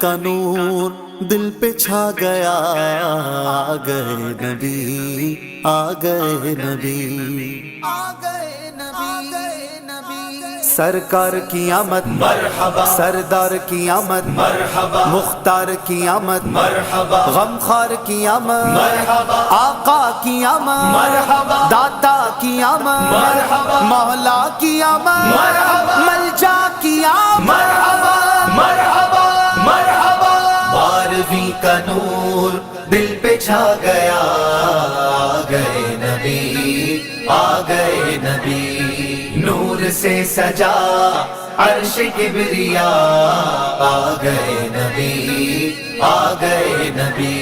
کا نور دل پہ چھا گیا، آ گئے نبی، آ گئے نبی، آ گئے نبی، سرکار کی آمد مرحبا، سردار کی آمد مرحبا، مختار کی آمد مرحبا، غمخوار کی آمد مرحبا، آقا کی آمد مرحبا، داتا کی آمد مرحبا، مولا کی آمد مرحبا، ملجا کی آمد مرحبا، مرحبا مرحبا۔ 12ویں کا نور دل پہ چھا گیا، آ گئے نبی، آ گئے نبی، نور سے سجا عرش کبریا، آ گئے نبی، آ گئے نبی،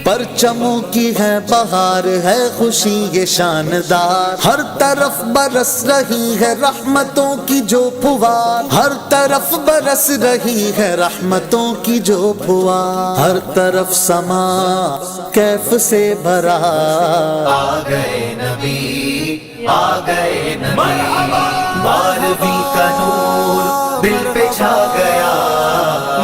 پرچموں کی ہے بہار، ہے خوشی یہ شاندار، ہر طرف برس رہی ہے رحمتوں کی جو پھوار، ہر طرف برس رہی ہے رحمتوں کی جو پھوار، ہر طرف سما کیف سے بھرا، آ گئے نبی، آ گئے نبی، 12ویں کا نور دل پہ چھا گیا،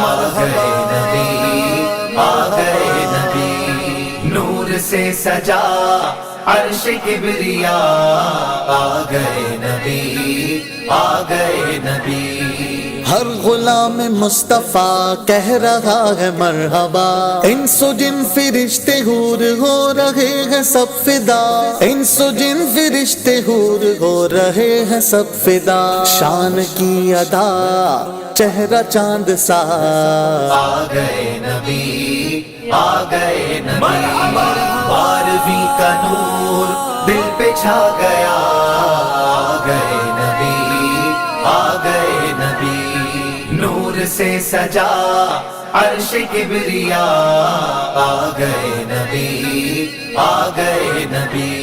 آ گئے نبی، آ گئے نبی، نور سے سجا عرش کبریا، آ گئے نبی، آ گئے نبی، ہر غلام مصطفیٰ کہہ رہا ہے مرحبا، انس و جن فرشتے حور ہو رہے ہیں سب فدا، انس و جن فرشتے حور ہو رہے ہیں سب فدا، شان کی ادا چہرہ چاند سا، آ گئے نبی، آ گئے نبی، 12ویں کا نور دل پہ چھا گیا، آ گئے نبی، آ گئے نبی، نور سے سجا عرش کبریا، آ گئے نبی، آ گئے نبی،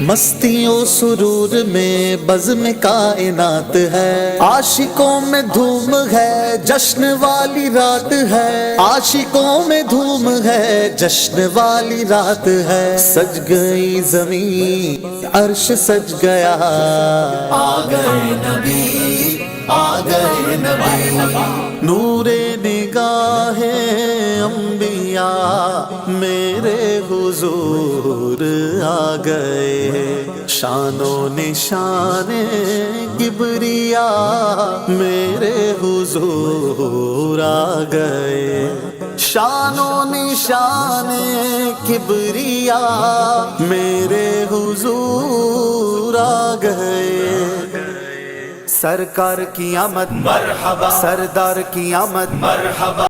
مستی و سرور میں بزم کائنات ہے، عاشقوں میں دھوم ہے جشن والی رات ہے، عاشقوں میں دھوم ہے جشن والی رات ہے، سج گئی زمین عرش سج گیا، آ گئے نبی، آ گئے نبی، نور نگاہ انبیاء میرے حضور آ گئے، شان و نشان کبریا میرے حضور آ گئے، شان و نشان کبریا میرے حضور آ گئے، سرکار کی آمد مرحبا، سردار کی آمد مرحبا،